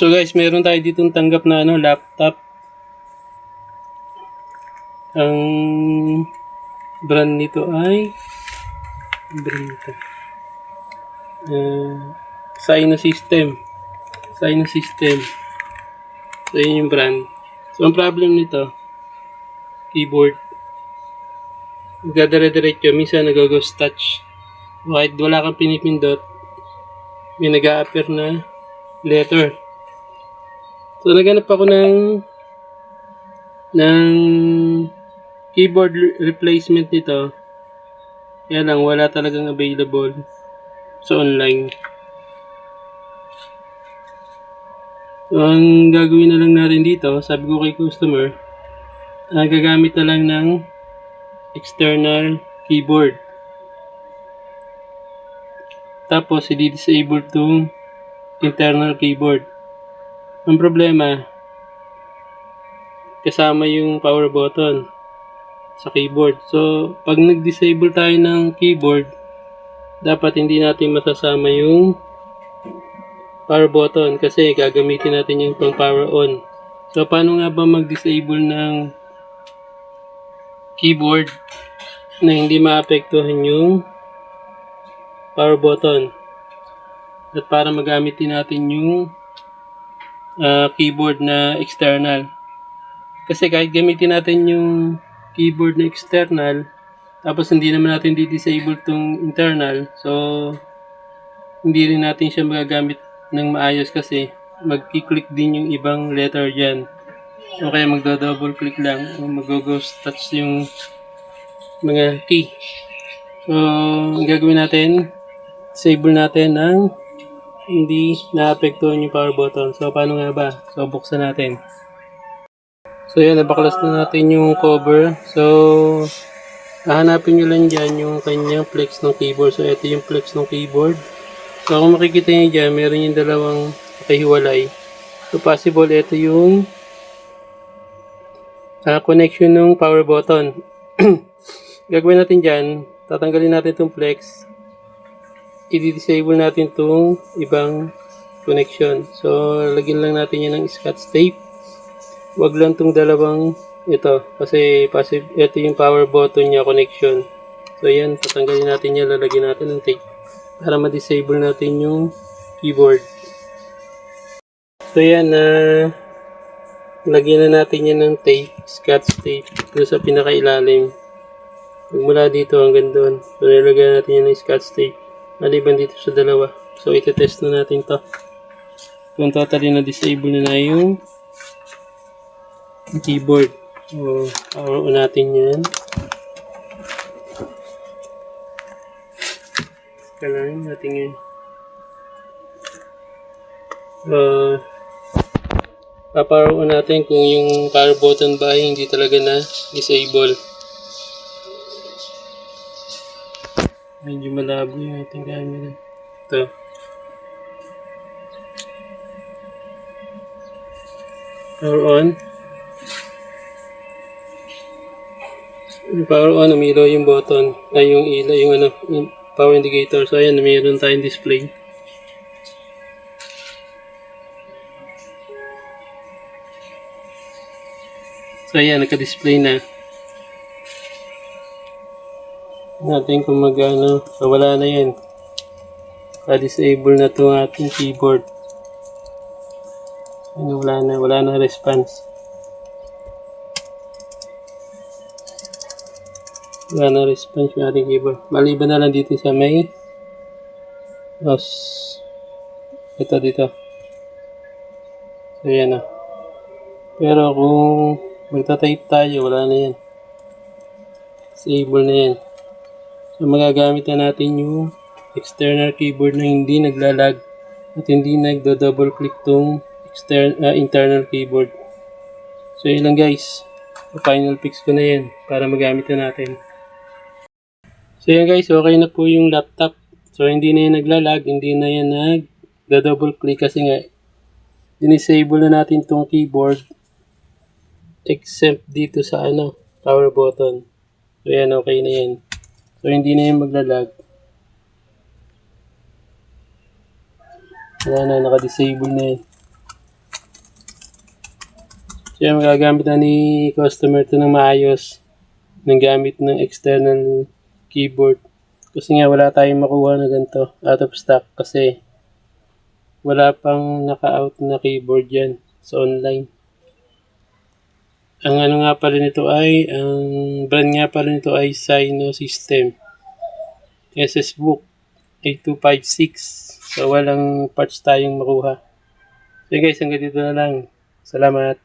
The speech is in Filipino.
So guys, meron tayo ditong tanggap na laptop. Ang brand nito ay Synosystem. So yun yung brand. So ang problem nito, keyboard. Nagdadire-diretso, minsan nag-ghost touch. Kahit wala kang pinipindot, may nag-a-appear na letter. So naghanap ako ng keyboard replacement nito. Kaya lang wala talagang available sa online. So ang gagawin na lang natin dito, sabi ko kay customer, gagamit na lang ng external keyboard. Tapos i-disable tong internal keyboard. Ang problema, kasama yung power button sa keyboard. So pag nag-disable tayo ng keyboard, dapat hindi natin masasama yung power button kasi gagamitin natin yung pang power on. So paano nga ba mag-disable ng keyboard na hindi maapektuhan yung power button? At para magamit din natin yung keyboard na external. Kasi kahit gamitin natin yung keyboard na external, tapos hindi naman natin di-disable tong internal, so hindi rin natin siya magagamit ng maayos kasi mag-click din yung ibang letter dyan. O kaya magdo-double click lang o mag-ghost touch yung mga key. So, ang gagawin natin, disable natin ng hindi naapektuhan yung power button. So, paano nga ba? So, buksan natin. So, yan, nabaklas na natin yung cover. So, hahanapin nyo lang dyan yung kanyang flex ng keyboard. So, ito yung flex ng keyboard. So, kung makikita nyo dyan, meron yung dalawang kahiwalay. So, possible ito yung connection ng power button. Gagawin natin dyan, tatanggalin natin itong flex. I-disable natin itong ibang connection. So, lagyan lang natin yan ng scotch tape. Wag lang itong dalawang ito. Kasi ito yung power button niya connection. So, yan, tatanggalin natin yan, lalagyan natin ng tape para ma-disable natin yung keyboard. So yan, lagyan na natin yan ng tape, scotch tape, doon sa pinakailalim. Mula dito hanggang doon. So nilagyan natin yan ng scotch tape, maliban dito sa dalawa. So iti-test na natin to kung totally na-disable na yung keyboard. So power on natin yan. Kailangan natin yan. Papower on natin kung yung power button ba ay hindi talaga na disable. Medyo malabo yung ating camera. Ito. Power on. Power on, umilaw yung button. Ay, yung ilaw, yung power indicator. So, ayan, mayroon tayong display. So, ayan, naka-display na. Natin kung magano. So, wala na yan. Ka-disable na itong ating keyboard. Ano, wala na response. Wala na response yung ating keyboard. Maliban na lang dito sa may ito dito. So, yan na. Pero kung magta-type tayo, wala na yan. Disable na yan. So, magagamit na natin yung external keyboard na hindi naglalag at hindi nagdo-double click tong internal keyboard. So, yun lang guys. Final fix ko na yan para magamit na natin. So, yan guys. Okay na po yung laptop. So, hindi na yan naglalag. Hindi na yan nagdo-double click kasi nga dinisable na natin tong keyboard except dito sa power button. So yan, okay na yan. So hindi na yan maglalag. Wala na, naka-disable na yan. So yan, magagamit na ni customer to ng maayos ng gamit ng external keyboard. Kasi nga wala tayong makuha na ganito out of stock kasi wala pang naka-out na keyboard yan sa online. Ang ano nga pala nito ay, ang brand nga pala nito ay Sino System. SS Book 8256. So walang parts tayong makuha. So guys, hanggang dito na lang. Salamat.